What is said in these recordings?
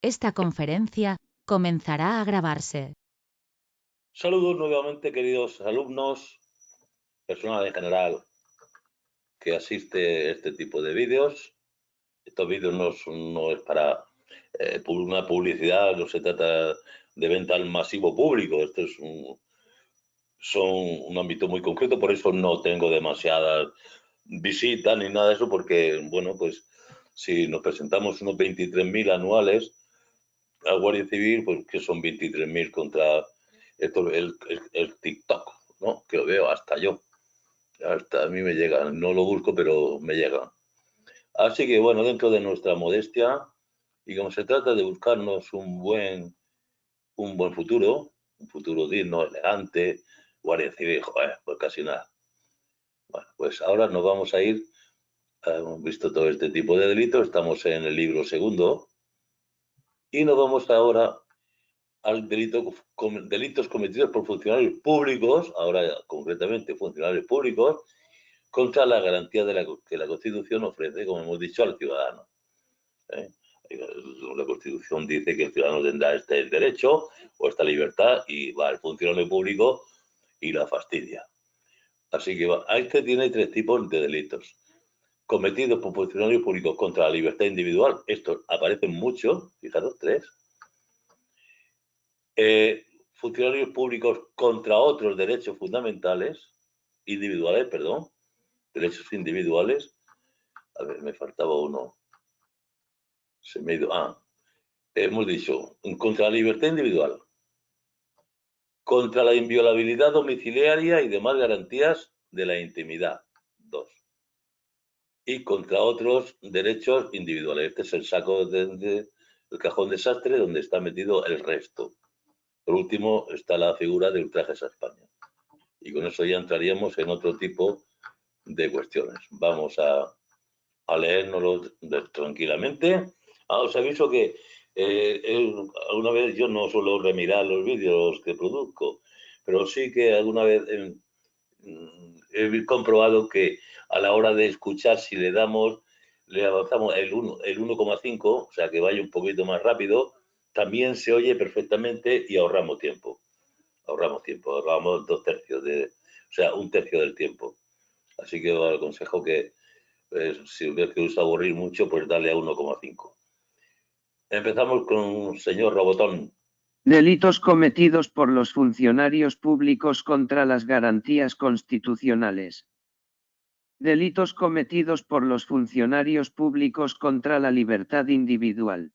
Esta conferencia comenzará a grabarse. Saludos nuevamente, queridos alumnos, personal en general que asiste a este tipo de vídeos. Estos vídeos no es para una publicidad, no se trata de venta al masivo público. Esto es son un ámbito muy concreto, por eso no tengo demasiadas visitas ni nada de eso, porque, bueno, pues si nos presentamos unos 23.000 anuales a Guardia Civil, pues que son 23.000 contra el TikTok, ¿no? Que lo veo hasta yo. Hasta a mí me llegan, no lo busco, pero me llegan. Así que, bueno, dentro de nuestra modestia, y como se trata de buscarnos un buen futuro, un futuro digno, elegante, Guardia Civil, joder, pues casi nada. Bueno, pues ahora nos vamos a ir, hemos visto todo este tipo de delitos, estamos en el libro segundo, y nos vamos ahora al delitos cometidos por funcionarios públicos, ahora concretamente funcionarios públicos, contra la garantía que la Constitución ofrece, como hemos dicho, al ciudadano. ¿Eh? La Constitución dice que el ciudadano tendrá este derecho o esta libertad y va al funcionario público y la fastidia. Así que este tiene tres tipos de delitos. Cometidos por funcionarios públicos contra la libertad individual, estos aparecen muchos, fijaros, tres. Funcionarios públicos contra otros derechos fundamentales, individuales, perdón, derechos individuales. A ver, me faltaba uno. Se me ha ido. Hemos dicho, contra la libertad individual, contra la inviolabilidad domiciliaria y demás garantías de la intimidad. Dos. Y contra otros derechos individuales. Este es el saco el cajón desastre donde está metido el resto. Por último está la figura de ultrajes a España. Y con eso ya entraríamos en otro tipo de cuestiones. Vamos a leérnoslo tranquilamente. Os aviso que alguna vez yo no suelo remirar los vídeos que produzco, pero sí que alguna vez he comprobado que a la hora de escuchar, si le avanzamos el 1,5, o sea, que vaya un poquito más rápido, también se oye perfectamente y ahorramos tiempo. Ahorramos 2/3 o sea, 1/3 del tiempo. Así que os aconsejo que si ves que os aburrir mucho, pues dale a 1,5. Empezamos con señor Robotón. Delitos cometidos por los funcionarios públicos contra las garantías constitucionales. Delitos cometidos por los funcionarios públicos contra la libertad individual.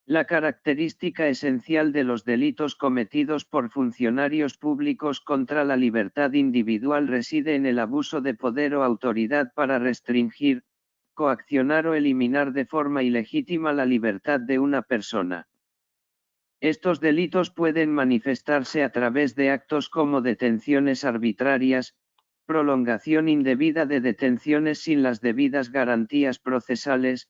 La característica esencial de los delitos cometidos por funcionarios públicos contra la libertad individual reside en el abuso de poder o autoridad para restringir, coaccionar o eliminar de forma ilegítima la libertad de una persona. Estos delitos pueden manifestarse a través de actos como detenciones arbitrarias, prolongación indebida de detenciones sin las debidas garantías procesales,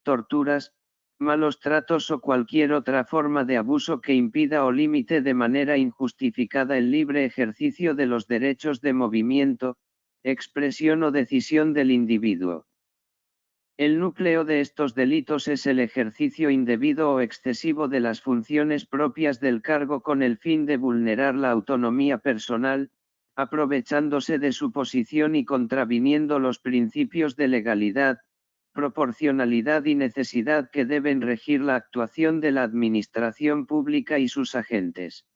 torturas, malos tratos o cualquier otra forma de abuso que impida o limite de manera injustificada el libre ejercicio de los derechos de movimiento, expresión o decisión del individuo. El núcleo de estos delitos es el ejercicio indebido o excesivo de las funciones propias del cargo con el fin de vulnerar la autonomía personal, aprovechándose de su posición y contraviniendo los principios de legalidad, proporcionalidad y necesidad que deben regir la actuación de la administración pública y sus agentes.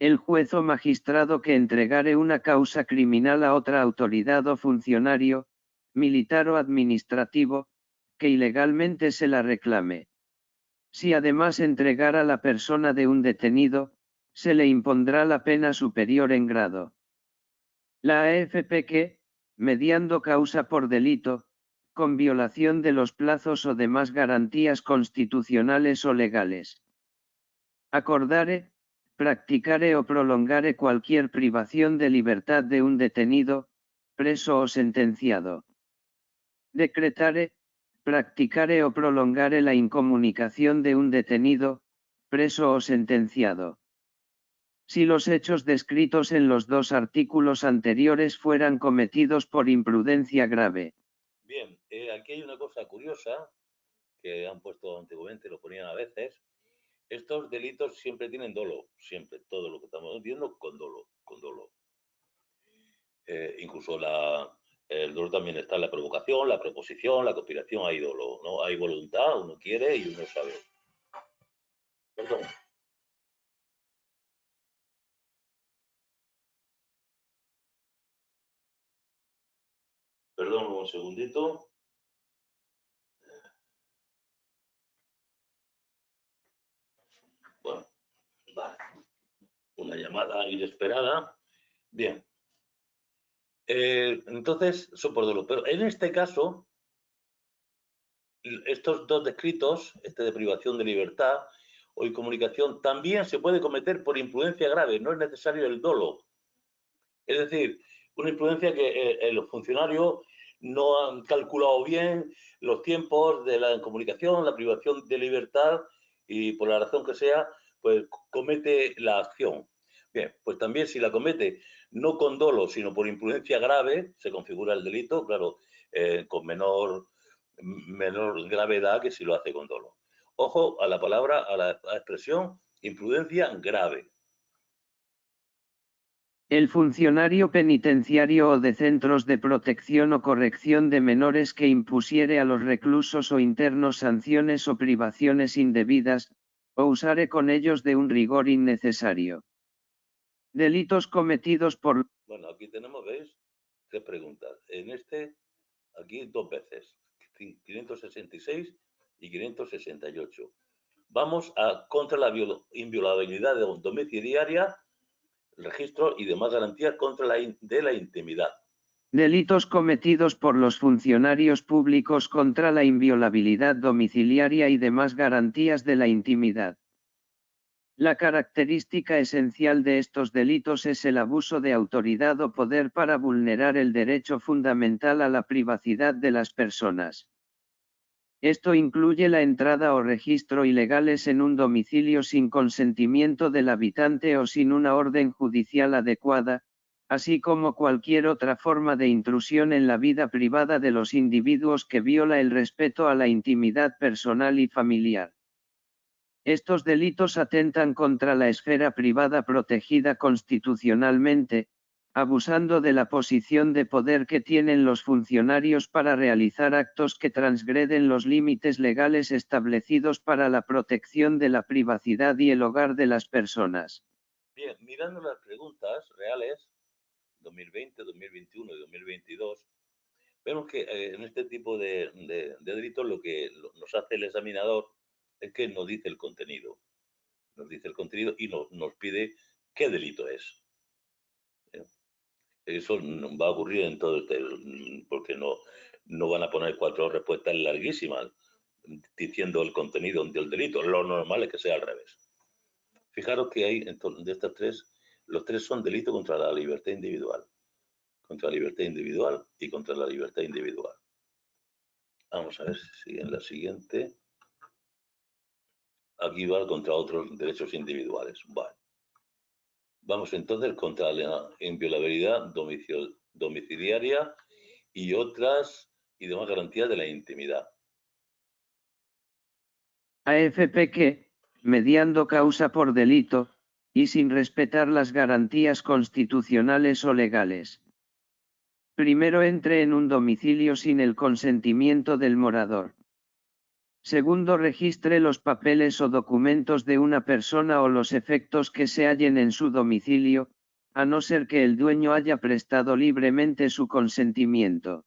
El juez o magistrado que entregare una causa criminal a otra autoridad o funcionario, militar o administrativo, que ilegalmente se la reclame. Si además entregara la persona de un detenido, se le impondrá la pena superior en grado. La AFP que, mediando causa por delito, con violación de los plazos o demás garantías constitucionales o legales, acordare, practicare o prolongare cualquier privación de libertad de un detenido, preso o sentenciado. Decretare, practicare o prolongare la incomunicación de un detenido, preso o sentenciado. Si los hechos descritos en los dos artículos anteriores fueran cometidos por imprudencia grave. Bien, aquí hay una cosa curiosa, que han puesto antiguamente, lo ponían a veces, estos delitos siempre tienen dolo, siempre, todo lo que estamos viendo con dolo, con dolo. Incluso el dolo también está en la provocación, la proposición, la conspiración, hay dolo, ¿no? Hay voluntad, uno quiere y uno sabe. Perdón. Perdón, un segundito. Bueno, vale. Una llamada inesperada. Bien. Entonces, eso por dolo. Pero en este caso, estos dos descritos, este de privación de libertad o incomunicación, también se puede cometer por imprudencia grave, no es necesario el dolo. Es decir, una imprudencia que el funcionario no han calculado bien los tiempos de la incomunicación, la privación de libertad y por la razón que sea, pues comete la acción. Bien, pues también si la comete no con dolo, sino por imprudencia grave, se configura el delito, claro, con menor gravedad que si lo hace con dolo. Ojo a la palabra, a la expresión imprudencia grave. El funcionario penitenciario o de centros de protección o corrección de menores que impusiere a los reclusos o internos sanciones o privaciones indebidas, o usare con ellos de un rigor innecesario. Delitos cometidos por... Bueno, aquí tenemos, ¿veis? 3 preguntas. En aquí 2 veces, 566 y 568. Vamos a contra la inviolabilidad domiciliaria, registro y demás garantías contra de la intimidad. Delitos cometidos por los funcionarios públicos contra la inviolabilidad domiciliaria y demás garantías de la intimidad. La característica esencial de estos delitos es el abuso de autoridad o poder para vulnerar el derecho fundamental a la privacidad de las personas. Esto incluye la entrada o registro ilegales en un domicilio sin consentimiento del habitante o sin una orden judicial adecuada, así como cualquier otra forma de intrusión en la vida privada de los individuos que viola el respeto a la intimidad personal y familiar. Estos delitos atentan contra la esfera privada protegida constitucionalmente, abusando de la posición de poder que tienen los funcionarios para realizar actos que transgreden los límites legales establecidos para la protección de la privacidad y el hogar de las personas. Bien, mirando las preguntas reales, 2020, 2021 y 2022, vemos que en este tipo de delitos lo que nos hace el examinador es que nos dice el contenido. Nos dice el contenido y nos pide qué delito es. Eso va a ocurrir en todo porque no van a poner 4 respuestas larguísimas diciendo el contenido del delito. Lo normal es que sea al revés. Fijaros que hay de estas 3, los 3 son delitos contra la libertad individual. Contra la libertad individual y contra la libertad individual. Vamos a ver si en la siguiente. Aquí va contra otros derechos individuales. Vale. Vamos entonces contra la inviolabilidad domiciliaria y otras y demás garantías de la intimidad. AFP que, mediando causa por delito, y sin respetar las garantías constitucionales o legales. Primero, entre en un domicilio sin el consentimiento del morador. Segundo, registre los papeles o documentos de una persona o los efectos que se hallen en su domicilio, a no ser que el dueño haya prestado libremente su consentimiento.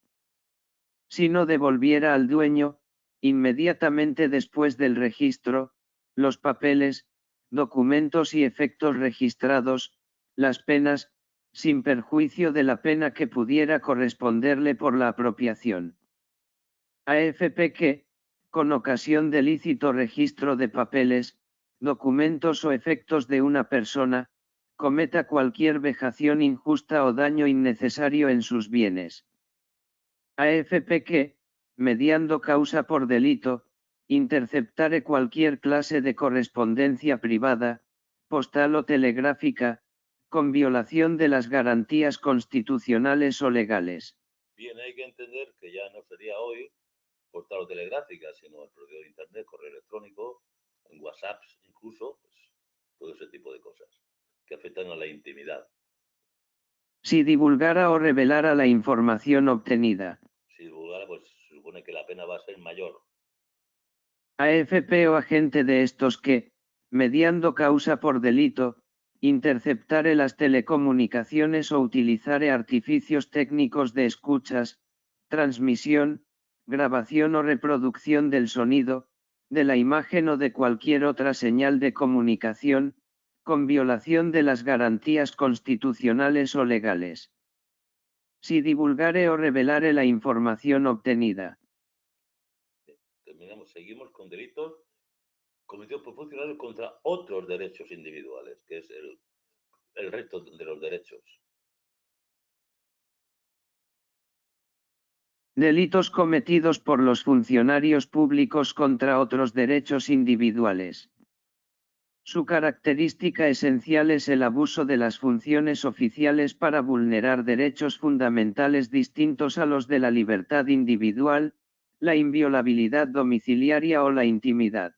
Si no devolviera al dueño, inmediatamente después del registro, los papeles, documentos y efectos registrados, las penas, sin perjuicio de la pena que pudiera corresponderle por la apropiación. AFP que, con ocasión del lícito registro de papeles, documentos o efectos de una persona, cometa cualquier vejación injusta o daño innecesario en sus bienes. AFP que, mediando causa por delito, interceptare cualquier clase de correspondencia privada, postal o telegráfica, con violación de las garantías constitucionales o legales. Bien, hay que entender que ya no sería hoy, postal o telegráfica, sino el propio Internet, correo electrónico, en WhatsApp incluso, pues, todo ese tipo de cosas que afectan a la intimidad. Si divulgara o revelara la información obtenida. Si divulgara, pues se supone que la pena va a ser mayor. AFP o agente de estos que, mediando causa por delito, interceptare las telecomunicaciones o utilizare artificios técnicos de escuchas, transmisión, grabación o reproducción del sonido, de la imagen o de cualquier otra señal de comunicación, con violación de las garantías constitucionales o legales. Si divulgare o revelare la información obtenida. Terminamos, seguimos con delitos cometidos por funcionarios contra otros derechos individuales, que es el resto de los derechos. Delitos cometidos por los funcionarios públicos contra otros derechos individuales. Su característica esencial es el abuso de las funciones oficiales para vulnerar derechos fundamentales distintos a los de la libertad individual, la inviolabilidad domiciliaria o la intimidad.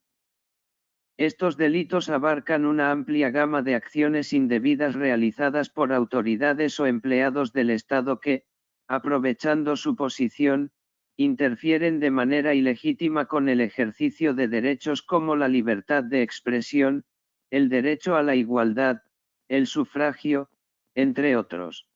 Estos delitos abarcan una amplia gama de acciones indebidas realizadas por autoridades o empleados del Estado que, aprovechando su posición, interfieren de manera ilegítima con el ejercicio de derechos como la libertad de expresión, el derecho a la igualdad, el sufragio, entre otros.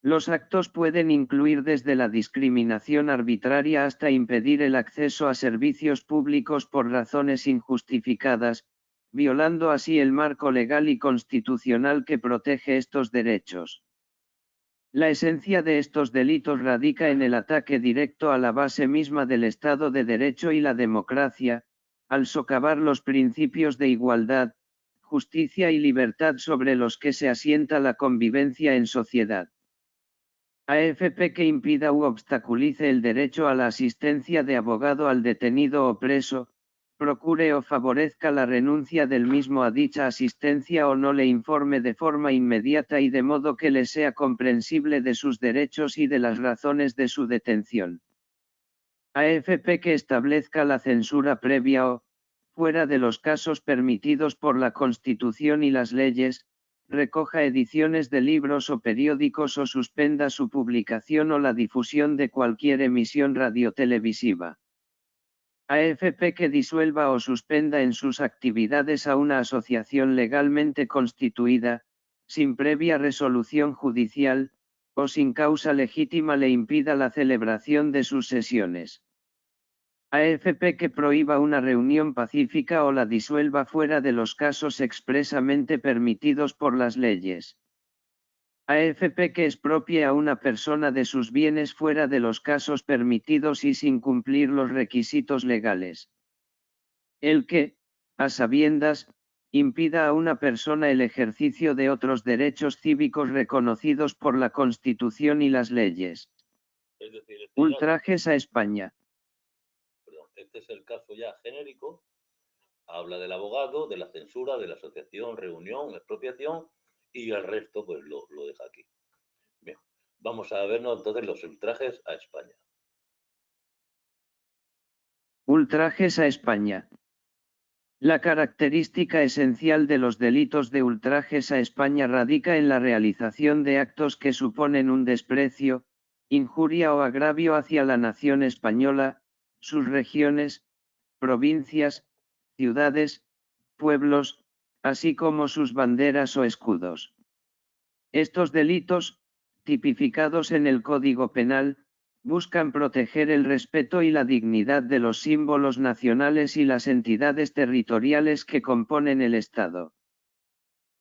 Los actos pueden incluir desde la discriminación arbitraria hasta impedir el acceso a servicios públicos por razones injustificadas, violando así el marco legal y constitucional que protege estos derechos. La esencia de estos delitos radica en el ataque directo a la base misma del Estado de Derecho y la democracia, al socavar los principios de igualdad, justicia y libertad sobre los que se asienta la convivencia en sociedad. AFP que impida u obstaculice el derecho a la asistencia de abogado al detenido o preso, procure o favorezca la renuncia del mismo a dicha asistencia o no le informe de forma inmediata y de modo que le sea comprensible de sus derechos y de las razones de su detención. AFP que establezca la censura previa o, fuera de los casos permitidos por la Constitución y las leyes, recoja ediciones de libros o periódicos o suspenda su publicación o la difusión de cualquier emisión radiotelevisiva. AFP que disuelva o suspenda en sus actividades a una asociación legalmente constituida, sin previa resolución judicial, o sin causa legítima le impida la celebración de sus sesiones. AFP que prohíba una reunión pacífica o la disuelva fuera de los casos expresamente permitidos por las leyes. AFP que expropie a una persona de sus bienes fuera de los casos permitidos y sin cumplir los requisitos legales. El que, a sabiendas, impida a una persona el ejercicio de otros derechos cívicos reconocidos por la Constitución y las leyes. Es decir, Ultrajes a España. Este es el caso ya genérico. Habla del abogado, de la censura, de la asociación, reunión, expropiación y el resto pues lo deja aquí. Bien, vamos a vernos entonces los ultrajes a España. Ultrajes a España. La característica esencial de los delitos de ultrajes a España radica en la realización de actos que suponen un desprecio, injuria o agravio hacia la nación española, sus regiones, provincias, ciudades, pueblos, así como sus banderas o escudos. Estos delitos, tipificados en el Código Penal, buscan proteger el respeto y la dignidad de los símbolos nacionales y las entidades territoriales que componen el Estado.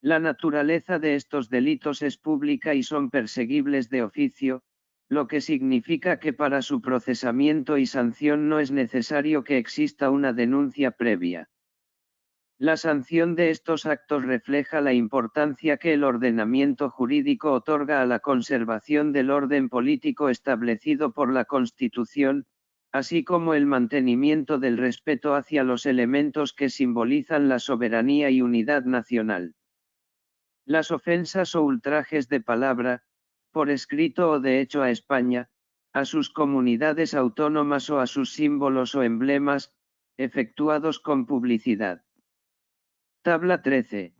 La naturaleza de estos delitos es pública y son perseguibles de oficio, lo que significa que para su procesamiento y sanción no es necesario que exista una denuncia previa. La sanción de estos actos refleja la importancia que el ordenamiento jurídico otorga a la conservación del orden político establecido por la Constitución, así como el mantenimiento del respeto hacia los elementos que simbolizan la soberanía y unidad nacional. Las ofensas o ultrajes de palabra, por escrito o de hecho a España, a sus comunidades autónomas o a sus símbolos o emblemas, efectuados con publicidad. Tabla 13.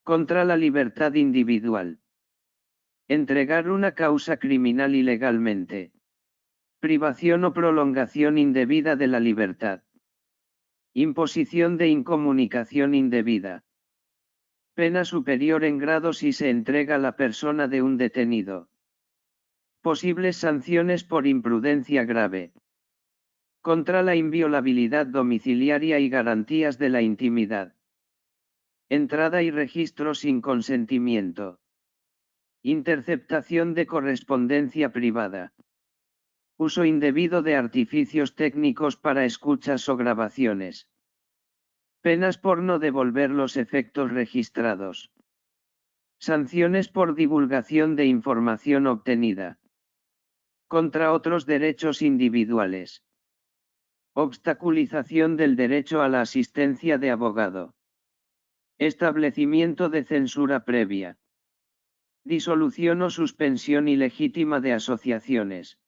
Contra la libertad individual. Entregar una causa criminal ilegalmente. Privación o prolongación indebida de la libertad. Imposición de incomunicación indebida. Pena superior en grado si se entrega la persona de un detenido. Posibles sanciones por imprudencia grave. Contra la inviolabilidad domiciliaria y garantías de la intimidad. Entrada y registro sin consentimiento. Interceptación de correspondencia privada. Uso indebido de artificios técnicos para escuchas o grabaciones. Penas por no devolver los efectos registrados. Sanciones por divulgación de información obtenida. Contra otros derechos individuales. Obstaculización del derecho a la asistencia de abogado. Establecimiento de censura previa. Disolución o suspensión ilegítima de asociaciones.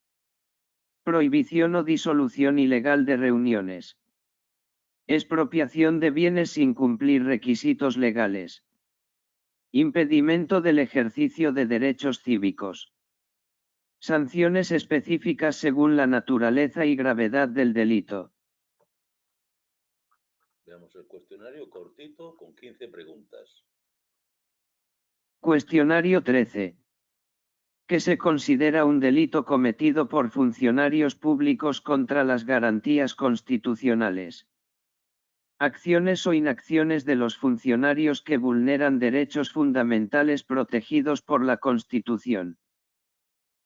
Prohibición o disolución ilegal de reuniones. Expropiación de bienes sin cumplir requisitos legales. Impedimento del ejercicio de derechos cívicos. Sanciones específicas según la naturaleza y gravedad del delito. Veamos el cuestionario cortito con 15 preguntas. Cuestionario 13. ¿Qué se considera un delito cometido por funcionarios públicos contra las garantías constitucionales? Acciones o inacciones de los funcionarios que vulneran derechos fundamentales protegidos por la Constitución.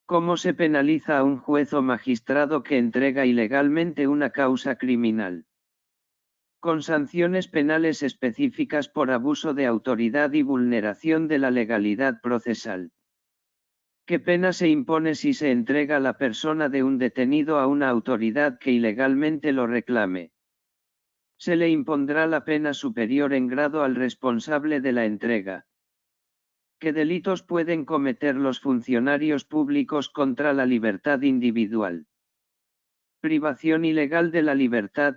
¿Cómo se penaliza a un juez o magistrado que entrega ilegalmente una causa criminal? Con sanciones penales específicas por abuso de autoridad y vulneración de la legalidad procesal. ¿Qué pena se impone si se entrega la persona de un detenido a una autoridad que ilegalmente lo reclame? Se le impondrá la pena superior en grado al responsable de la entrega. ¿Qué delitos pueden cometer los funcionarios públicos contra la libertad individual? Privación ilegal de la libertad,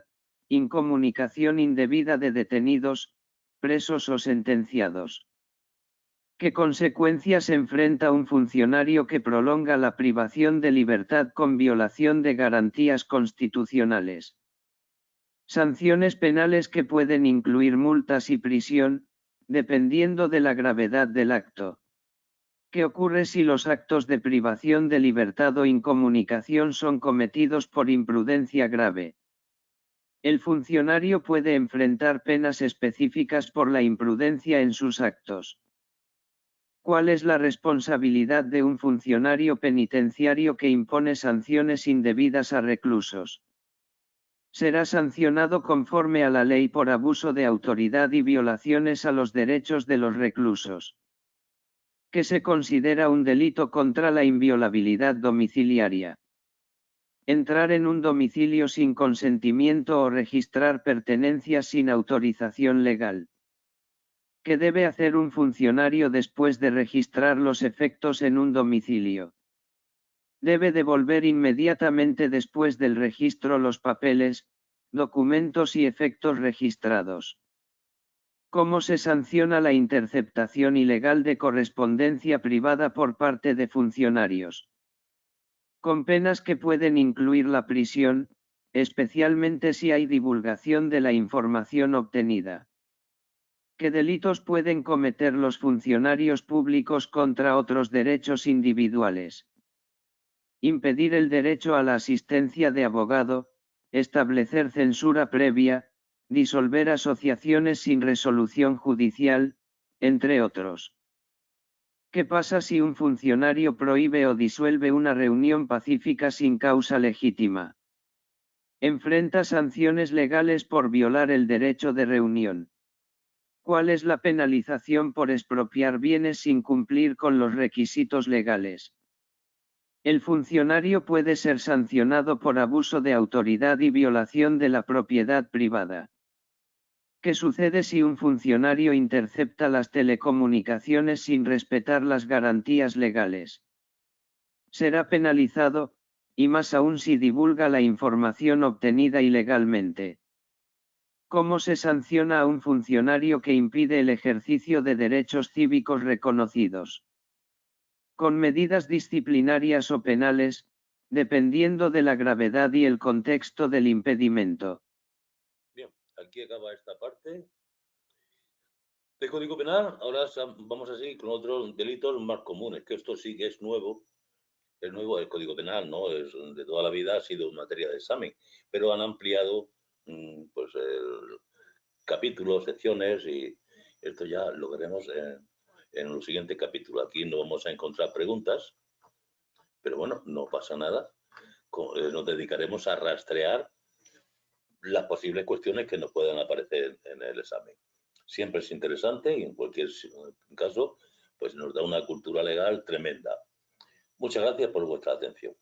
incomunicación indebida de detenidos, presos o sentenciados. ¿Qué consecuencias enfrenta un funcionario que prolonga la privación de libertad con violación de garantías constitucionales? Sanciones penales que pueden incluir multas y prisión, dependiendo de la gravedad del acto. ¿Qué ocurre si los actos de privación de libertad o incomunicación son cometidos por imprudencia grave? El funcionario puede enfrentar penas específicas por la imprudencia en sus actos. ¿Cuál es la responsabilidad de un funcionario penitenciario que impone sanciones indebidas a reclusos? Será sancionado conforme a la ley por abuso de autoridad y violaciones a los derechos de los reclusos. ¿Qué se considera un delito contra la inviolabilidad domiciliaria? Entrar en un domicilio sin consentimiento o registrar pertenencias sin autorización legal. ¿Qué debe hacer un funcionario después de registrar los efectos en un domicilio? Debe devolver inmediatamente después del registro los papeles, documentos y efectos registrados. ¿Cómo se sanciona la interceptación ilegal de correspondencia privada por parte de funcionarios? Con penas que pueden incluir la prisión, especialmente si hay divulgación de la información obtenida. ¿Qué delitos pueden cometer los funcionarios públicos contra otros derechos individuales? Impedir el derecho a la asistencia de abogado, establecer censura previa, disolver asociaciones sin resolución judicial, entre otros. ¿Qué pasa si un funcionario prohíbe o disuelve una reunión pacífica sin causa legítima? Enfrenta sanciones legales por violar el derecho de reunión. ¿Cuál es la penalización por expropiar bienes sin cumplir con los requisitos legales? El funcionario puede ser sancionado por abuso de autoridad y violación de la propiedad privada. ¿Qué sucede si un funcionario intercepta las telecomunicaciones sin respetar las garantías legales? Será penalizado, y más aún si divulga la información obtenida ilegalmente. ¿Cómo se sanciona a un funcionario que impide el ejercicio de derechos cívicos reconocidos? Con medidas disciplinarias o penales, dependiendo de la gravedad y el contexto del impedimento. Bien, aquí acaba esta parte del Código Penal. Ahora vamos a seguir con otros delitos más comunes, que esto sí que es nuevo. Es nuevo el Código Penal, ¿no? Es de toda la vida, ha sido materia de examen, pero han ampliado pues capítulos, secciones, y esto ya lo veremos en los siguientes capítulos. Aquí no vamos a encontrar preguntas, pero bueno, no pasa nada. Nos dedicaremos a rastrear las posibles cuestiones que nos puedan aparecer en el examen. Siempre es interesante y en cualquier caso, pues nos da una cultura legal tremenda. Muchas gracias por vuestra atención.